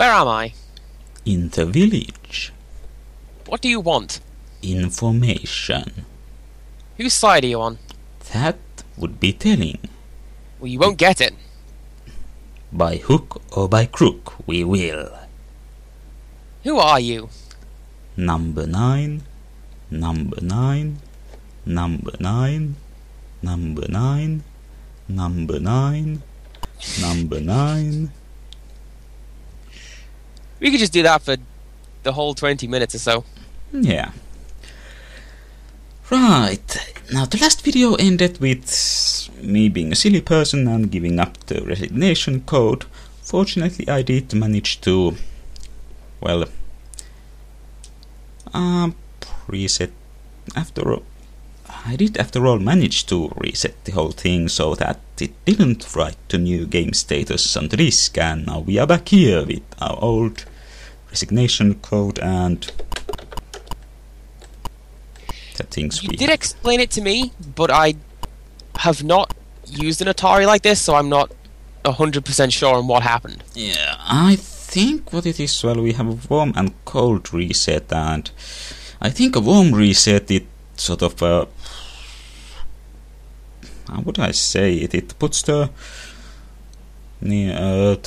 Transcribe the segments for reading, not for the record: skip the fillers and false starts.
Where am I? In the village. What do you want? Information. Whose side are you on? That would be telling. Well, you won't get it. By hook or by crook, we will. Who are you? Number 9, number 9, number 9, number 9, number 9, number 9. We could just do that for the whole 20 minutes or so. Yeah. Right. Now the last video ended with me being a silly person and giving up the resignation code. Fortunately, I did manage to, well, reset. After all manage to reset the whole thing so that it didn't write the new game status on the disk, and now we are back here with our old resignation code and the things You we did explain it to me, but I have not used an Atari like this, so I'm not 100% sure on what happened. Yeah, I think what it is, well, we have a warm and cold reset, and I think a warm reset, it sort of, how would I say it, it puts the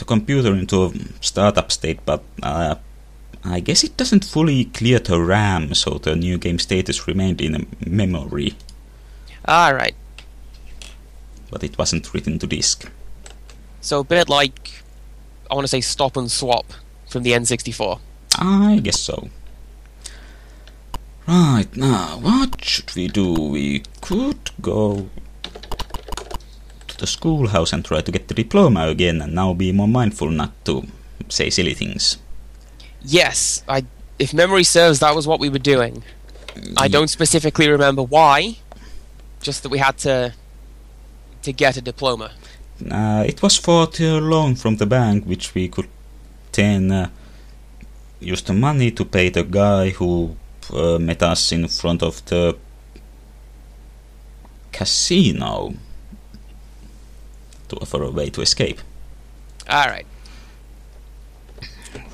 computer into a startup state, but I guess it doesn't fully clear the RAM, so the new game status remained in memory. Alright. But it wasn't written to disk. So a bit like, I want to say stop and swap from the N64. I guess so. Right, now, what should we do? We could go to the schoolhouse and try to get the diploma again, and now be more mindful not to say silly things. Yes, if memory serves, that was what we were doing. I don't specifically remember why, just that we had to get a diploma. It was for the loan from the bank, which we could then use the money to pay the guy who met us in front of the casino to offer a way to escape. Alright.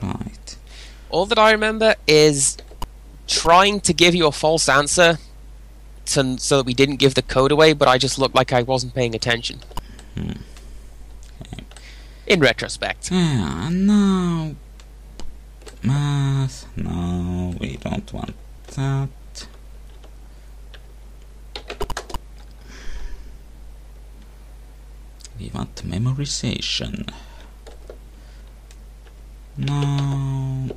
Right. All that I remember is trying to give you a false answer so that we didn't give the code away, but I just looked like I wasn't paying attention. Okay. In retrospect. Yeah, now math. No, we don't want that. We want memorization. No.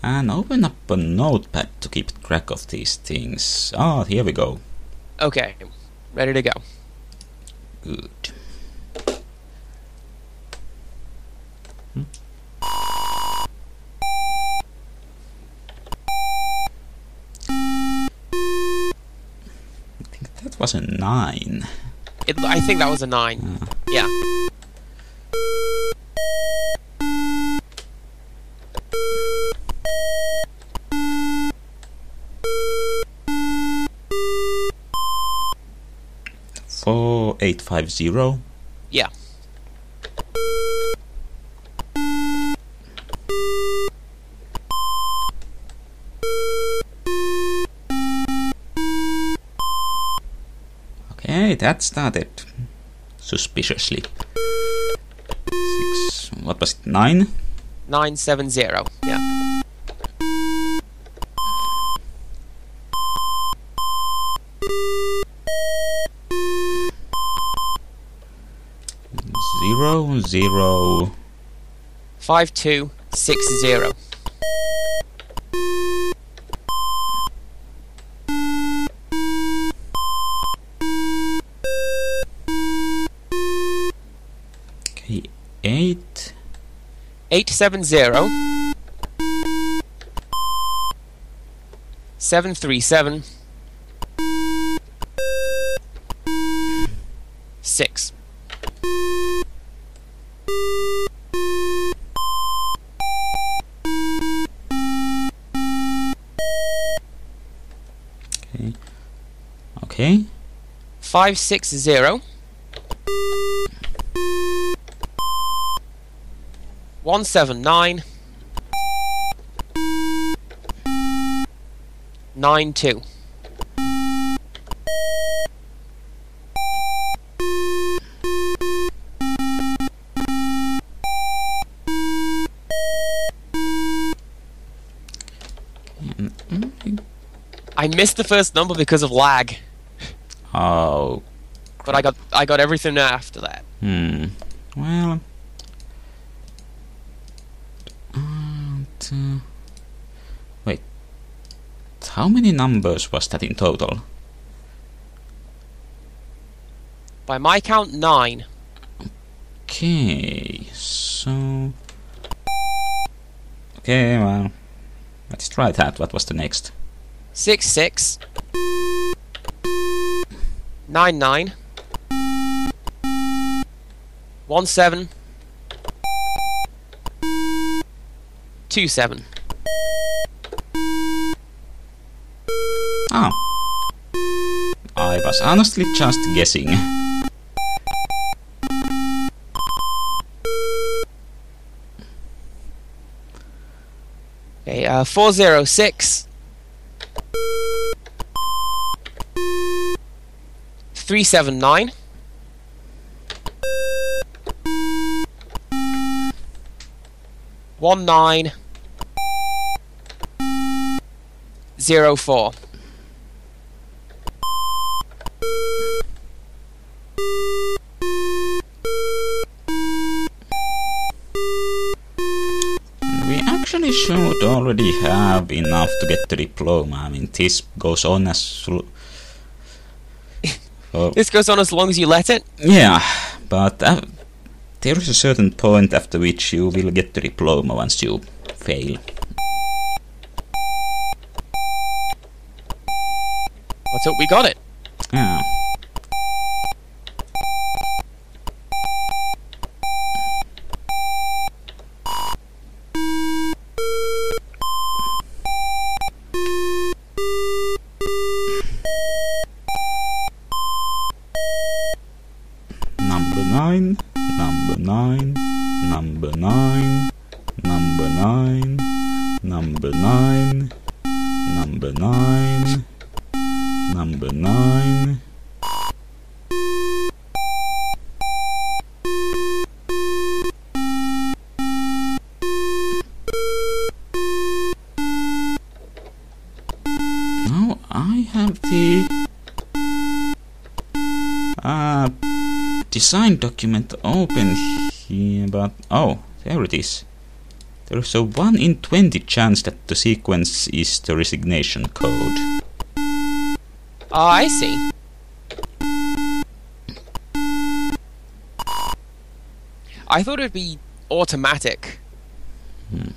And open up a notepad to keep track of these things. Ah, here we go. Okay, ready to go. Good. I think that was a 9. I think that was a 9. Yeah. For 850. Yeah. Okay, that started suspiciously. 6. What was it? 9? 970. Yeah. Zero, 0. 5260. Okay, 8. 870. 737. 6. Okay. 560. 179 92. I missed the first number because of lag, Oh. but I got everything after that. Well. Wait. How many numbers was that in total? By my count, 9. Okay, so... Okay, well... Let's try that. What was the next? 66 99 17 27. Oh. I was honestly just guessing. Okay, 406 379 1904. We actually should already have enough to get the diploma. I mean, this goes on as... This goes on as long as you let it? Yeah, but there is a certain point after which you will get the diploma once you fail. Let's hope we got it. Yeah. Number 9, number 9, number 9, number 9, number 9, number 9, number 9. Now I have the design document open here, but oh, there it is. There is a 1 in 20 chance that the sequence is the resignation code. Oh, I see. I thought it'd be automatic.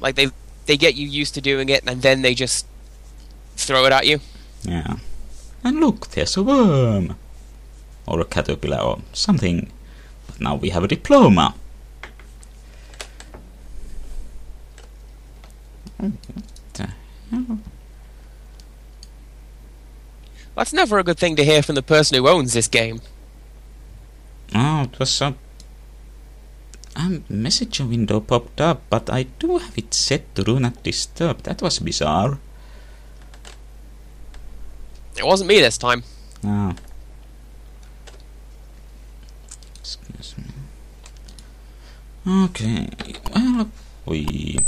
Like they get you used to doing it and then they just throw it at you. Yeah. And look, there's a worm. Or a caterpillar or something. But now we have a diploma. What the hell? That's never a good thing to hear from the person who owns this game. Oh, it was a messenger window popped up, but I do have it set to do not disturb. That was bizarre. It wasn't me this time. Oh. Excuse me. Okay, well, we...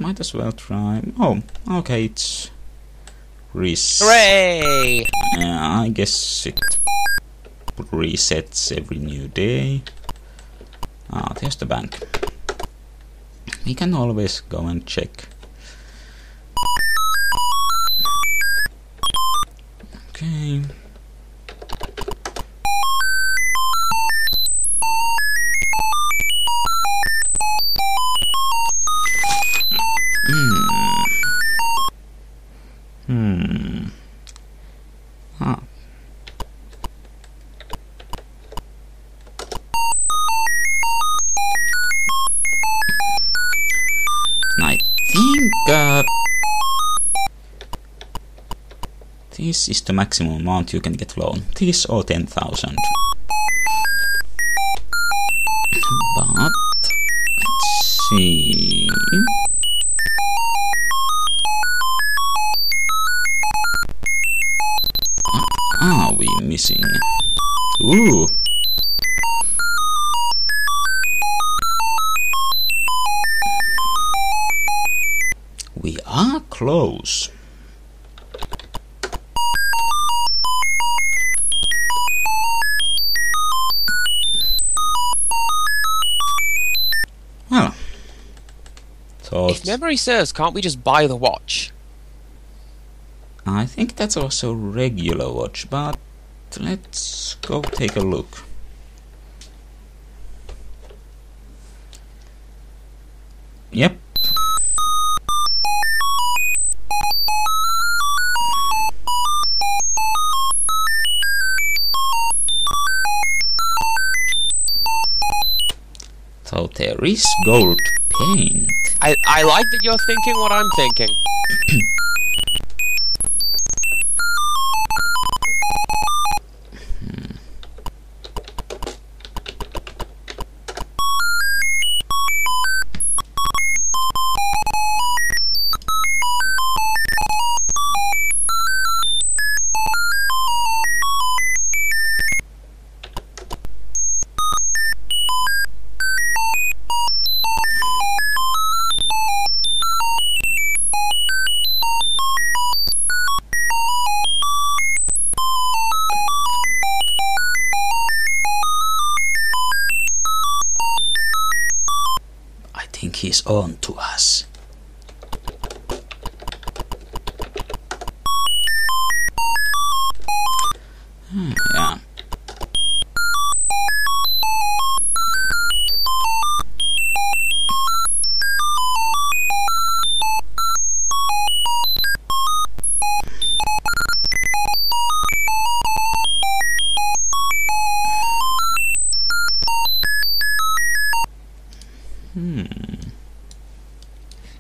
might as well try... Oh, okay, it's... Hooray! Yeah, I guess it resets every new day. Ah, there's the bank. We can always go and check. Okay. Ah. I think This is the maximum amount you can get loan. This or 10,000. But let's see. Are we missing? Ooh. We are close. Well, so If memory serves, can't we just buy the watch? I think that's also regular watch, but let's go take a look. Yep. So there is gold paint. I like that you're thinking what I'm thinking. I think he's on to us. Yeah.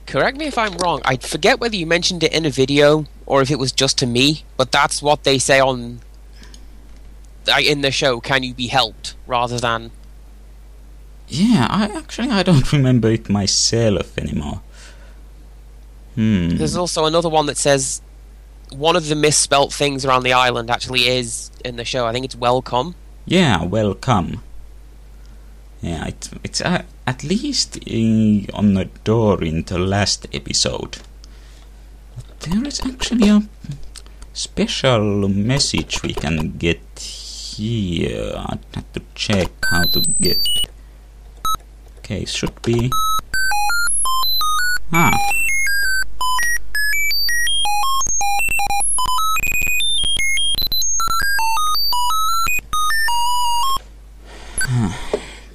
Correct me if I'm wrong. I forget whether you mentioned it in a video or if it was just to me, but that's what they say on in the show. Can you be helped? Rather than Yeah, I don't remember it myself anymore. there's also another one that says one of the misspelt things around the island actually is in the show. I think it's welcome. Yeah, welcome. Yeah, it's at least on the door in the last episode. But there is actually a special message we can get here. I'd have to check how to get. Okay, should be. Ah.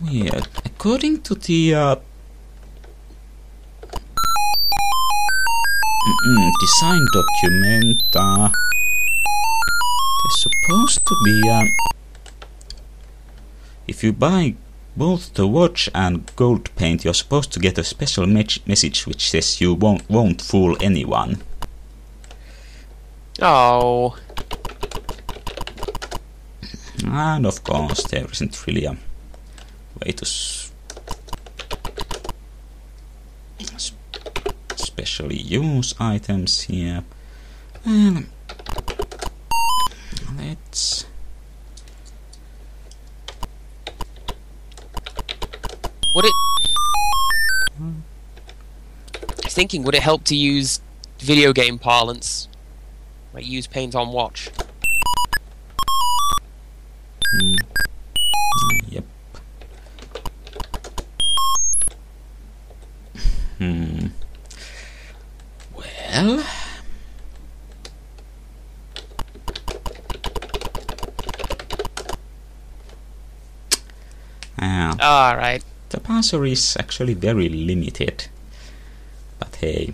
Weird. According to the design document, there's supposed to be if you buy both the watch and gold paint, you're supposed to get a special message which says you won't fool anyone. Oh. And of course, there isn't really a way to specially use items here. And let's Would it? I was thinking, would it help to use video game parlance, like use paint on watch? Yep. Well. All right. The parser is actually very limited. But hey,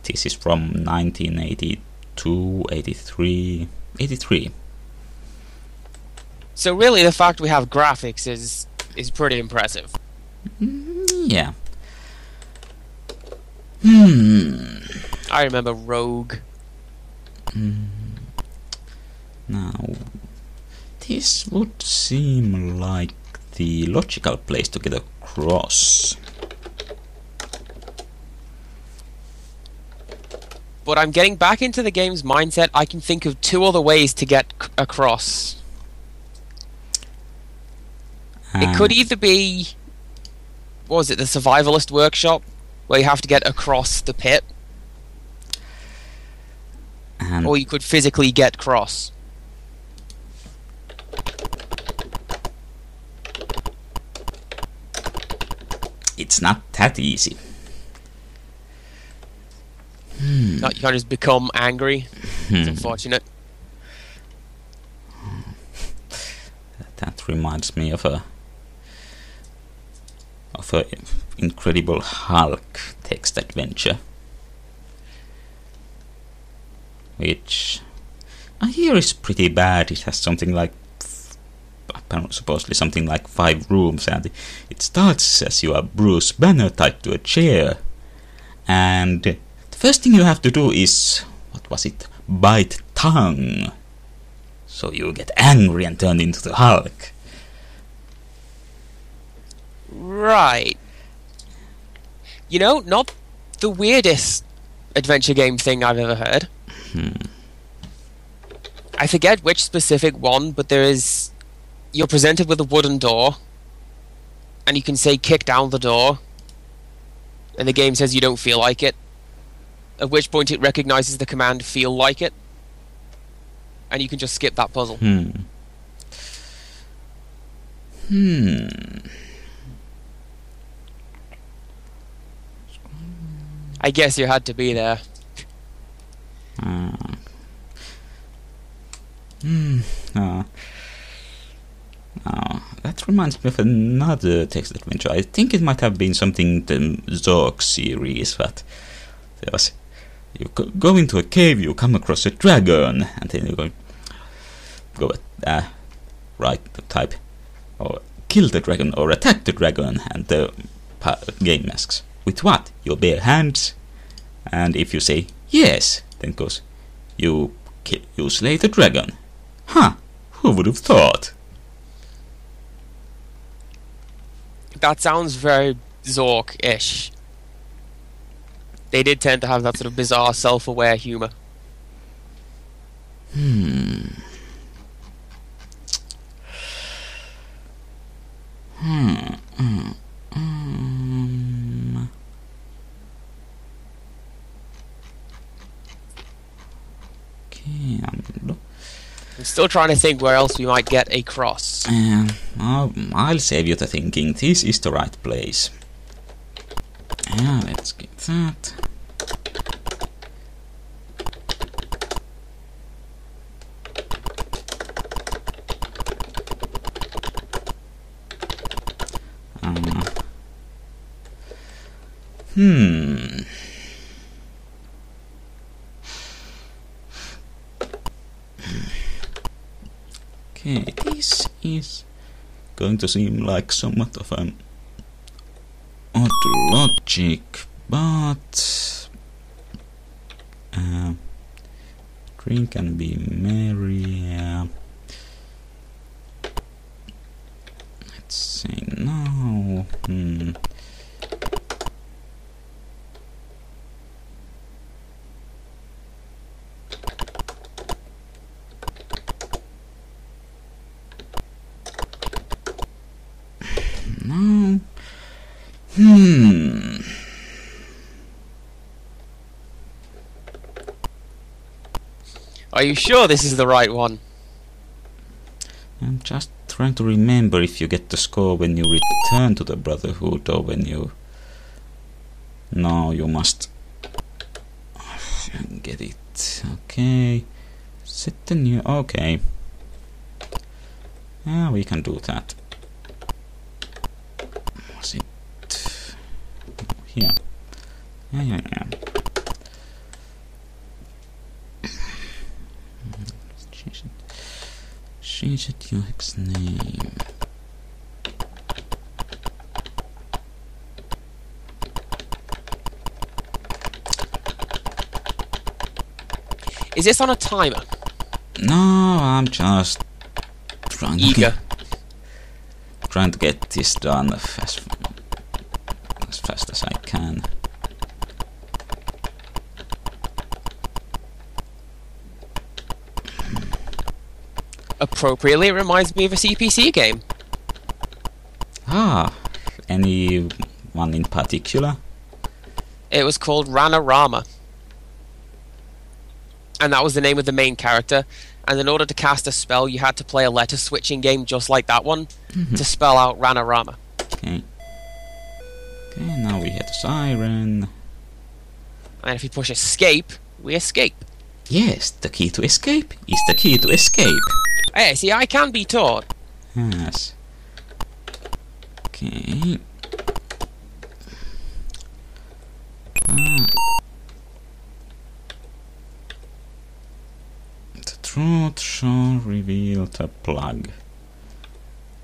this is from 1982, 83, 83. So really, the fact we have graphics is pretty impressive. Yeah. I remember Rogue. Now, this would seem like the logical place to get across. But I'm getting back into the game's mindset. I can think of 2 other ways to get across. It could either be... what was it? The Survivalist Workshop? Where you have to get across the pit. Or you could physically get across. It's not that easy. You can't just become angry. It's unfortunate. That reminds me of a Incredible Hulk text adventure, which I hear is pretty bad. It has something like supposedly something like 5 rooms, and it starts as you are Bruce Banner tied to a chair, and the first thing you have to do is, what was it, bite tongue, so you get angry and turn into the Hulk. Right. You know, not the weirdest adventure game thing I've ever heard. I forget which specific one, but there is... you're presented with a wooden door, and you can say kick down the door, and the game says you don't feel like it, at which point it recognizes the command feel like it, and you can just skip that puzzle. I guess you had to be there. That reminds me of another text adventure. I think it might have been something in the Zork series, but there was, you go into a cave, you come across a dragon, and then you go type or kill the dragon or attack the dragon, and the game asks, with what? Your bare hands? And if you say yes, then it goes, you slay the dragon. Huh, who would have thought? That sounds very Zork-ish. They did tend to have that sort of bizarre, self-aware humour. Okay, I'm still trying to think where else we might get a cross. I'll save you the thinking. This is the right place. Yeah, let's get that. Okay, this is going to seem like somewhat of an odd logic, but drink and be merry. Let's say no. No. Are you sure this is the right one? I'm just trying to remember if you get the score when you return to the Brotherhood or when you... No, you must get it. Okay. Set the new... Okay. Yeah, we can do that. Was it... Here. Yeah. Change it your ex name. Is this on a timer? No, I'm just trying Eager. trying to get this done as fast as I can. Appropriately, it reminds me of a CPC game. Ah, any one in particular? It was called Ranarama. And that was the name of the main character. And in order to cast a spell, you had to play a letter switching game just like that one to spell out Ranarama. Okay. Okay, now we hit the siren. And if you push escape, we escape. Yes, the key to escape is the key to escape. Hey, see, I can be taught. Yes. Okay. The truth shall reveal the plug.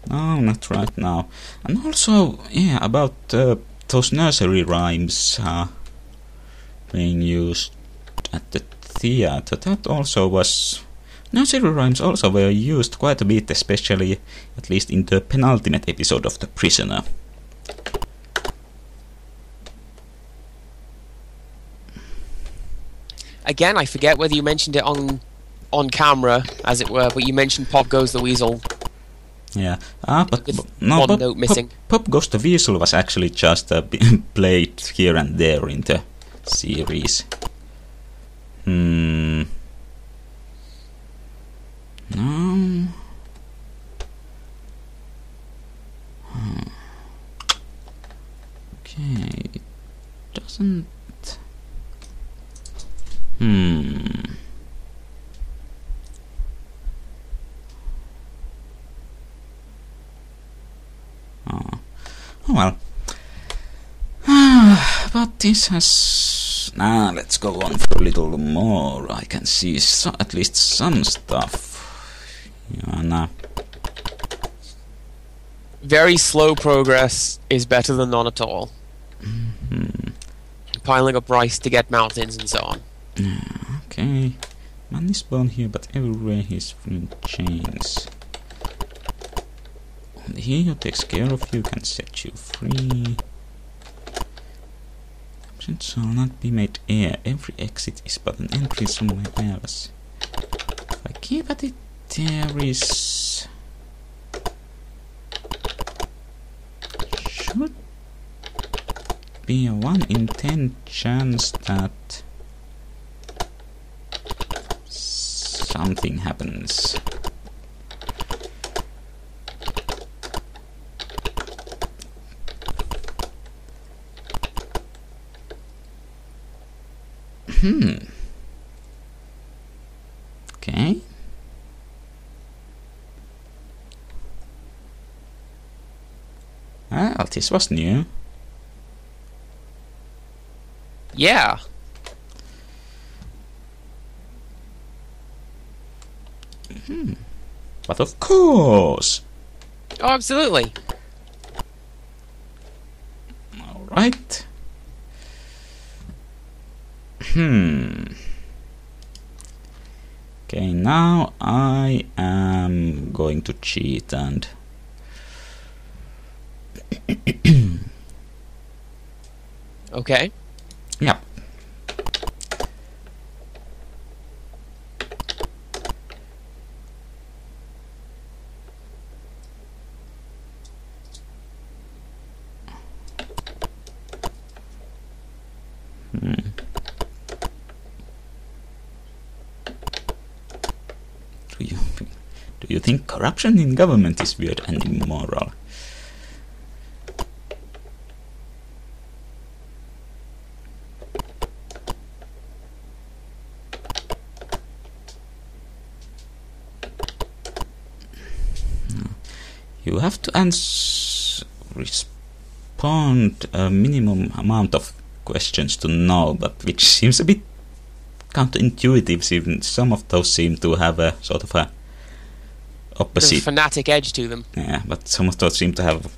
No, not right now. And also, yeah, about those nursery rhymes being used at the theater. That also was... Nursery rhymes also were used quite a bit, especially, at least in the penultimate episode of The Prisoner. Again, I forget whether you mentioned it on camera, as it were, but you mentioned Pop Goes the Weasel. Yeah, but With no, one note missing. Pop Goes the Weasel was actually just played here and there in the series. No. Okay, it doesn't. Oh well. But this has... let's go on for a little more. I can see at least some stuff. Yeah, nah. Very slow progress is better than none at all. Piling up rice to get mountains and so on. Okay. Man is born here, but everywhere he's free in chains. And he who takes care of you can set you free. Options shall not be made air. Every exit is but an entry somewhere else. If I keep at it, there is... should be a 1 in 10 chance that something happens. Okay. Well, this was new. Yeah. But of course. Oh, absolutely. Alright. Okay, now I am going to cheat and... Okay. Yeah. Do you think corruption in government is weird and immoral? You have to respond a minimum amount of questions to know, but which seems a bit counterintuitive, since some of those seem to have a sort of a opposite... There's a fanatic edge to them. Yeah, but some of those seem to have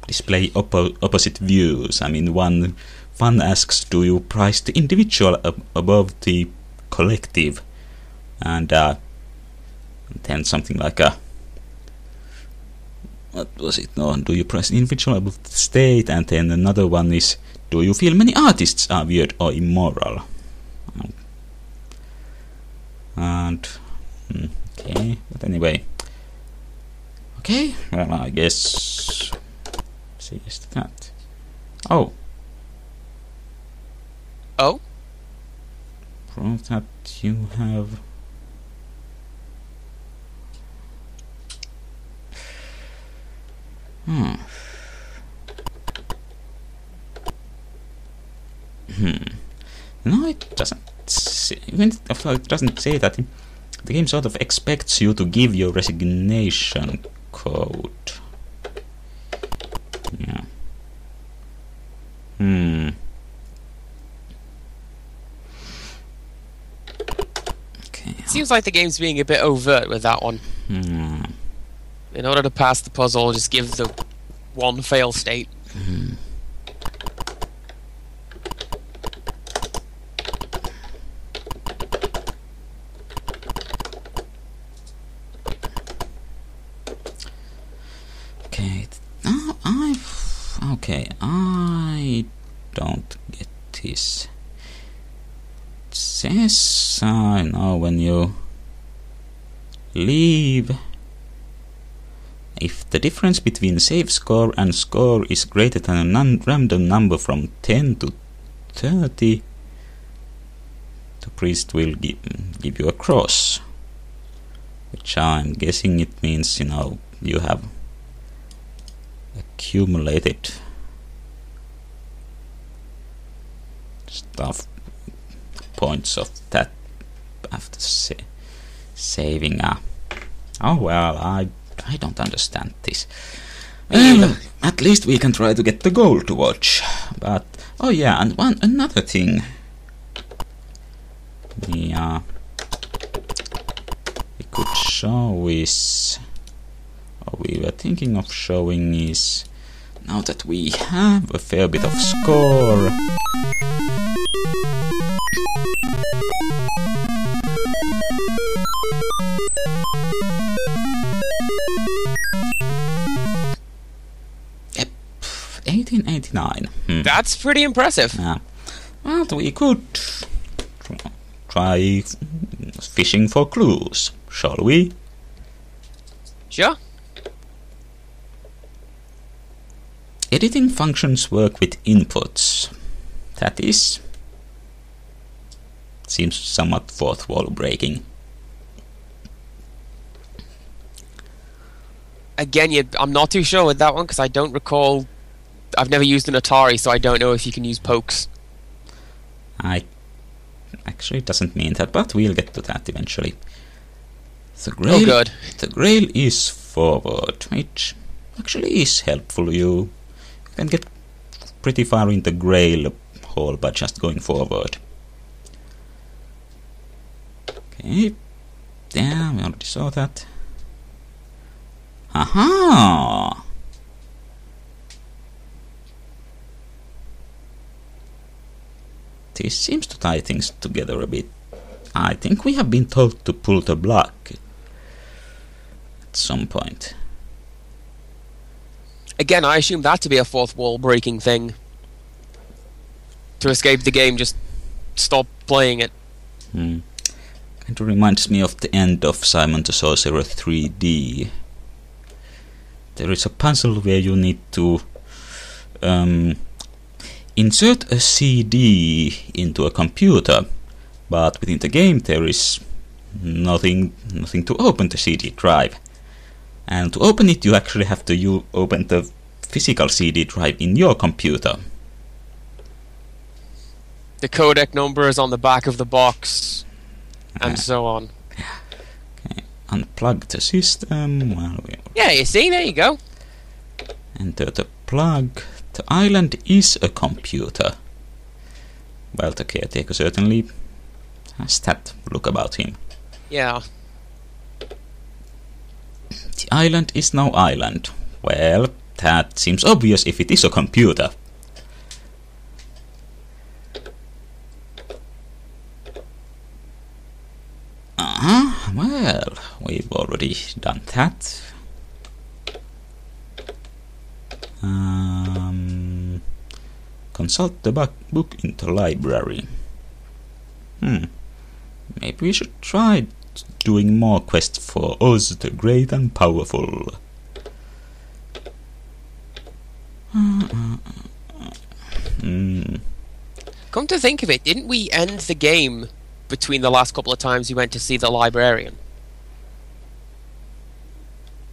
display opposite views. I mean, one asks, do you prize the individual above the collective? And And then something like a... What was it? No, do you press invulnerable state? And then another one is, do you feel many artists are weird or immoral? And... okay, but anyway. Okay, well, I guess... see, is that... Oh. Oh? Prove that you have... No, it doesn't say, even if it doesn't say that. The game sort of expects you to give your resignation code. Yeah. Okay. Seems like the game's being a bit overt with that one. In order to pass the puzzle, just give the one fail state. Okay, I don't get this. It says, I know when you leave, if the difference between save score and score is greater than a non-random number from 10 to 30, the priest will give you a cross. Which I'm guessing it means, you have accumulated stuff, points of that after saving. Oh well, I don't understand this. At least we can try to get the gold watch. But oh yeah, and another thing. Yeah, we could show is. We were thinking of showing is, now that we have a fair bit of score, yep, 1889. That's pretty impressive. Yeah. Well, we could try fishing for clues, shall we? Sure. Editing functions work with inputs. That is... seems somewhat fourth wall breaking. Again, I'm not too sure with that one because I don't recall... I've never used an Atari, so I don't know if you can use pokes. Actually, it doesn't mean that, but we'll get to that eventually. The grail, the grail is forward, which actually is helpful. You can get pretty far in the grail hole by just going forward. Okay, yeah, we already saw that. Aha! This seems to tie things together a bit. I think we have been told to pull the block at some point. Again, I assume that to be a fourth wall breaking thing. To escape the game, just stop playing it. Kind of reminds me of the end of Simon the Sorcerer 3D. There is a puzzle where you need to insert a CD into a computer, but within the game there is nothing to open the CD drive. And to open it, you actually have to open the physical CD drive in your computer. The codec number is on the back of the box, and so on. Okay, unplug the system. Well, yeah, you see, there you go. Enter the plug. The island is a computer. Well, the caretaker certainly has that look about him. Yeah. The island is no island. Well, that seems obvious if it is a computer. Well, we've already done that. Consult the book in the library. Maybe we should try doing more quests for Oz the Great and Powerful. Come to think of it, didn't we end the game between the last couple of times we went to see the librarian?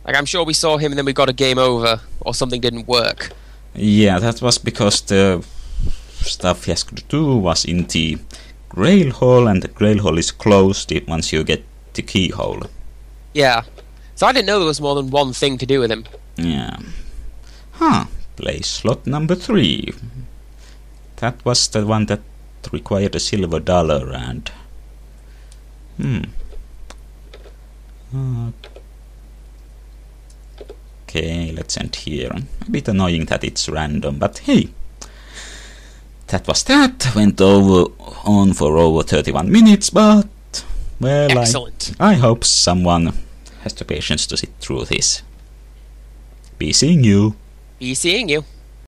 Like, I'm sure we saw him and then we got a game over, or something didn't work. Yeah, that was because the stuff he has to do was in the Grail Hall, and the Grail Hall is closed once you get the keyhole. Yeah. So I didn't know there was more than one thing to do with him. Yeah. Play slot number 3. That was the one that required a silver dollar and... Okay, let's end here. A bit annoying that it's random, but hey! That was that. Went on for over 31 minutes, but... Well, Excellent. I hope someone has the patience to sit through this. Be seeing you. Be seeing you.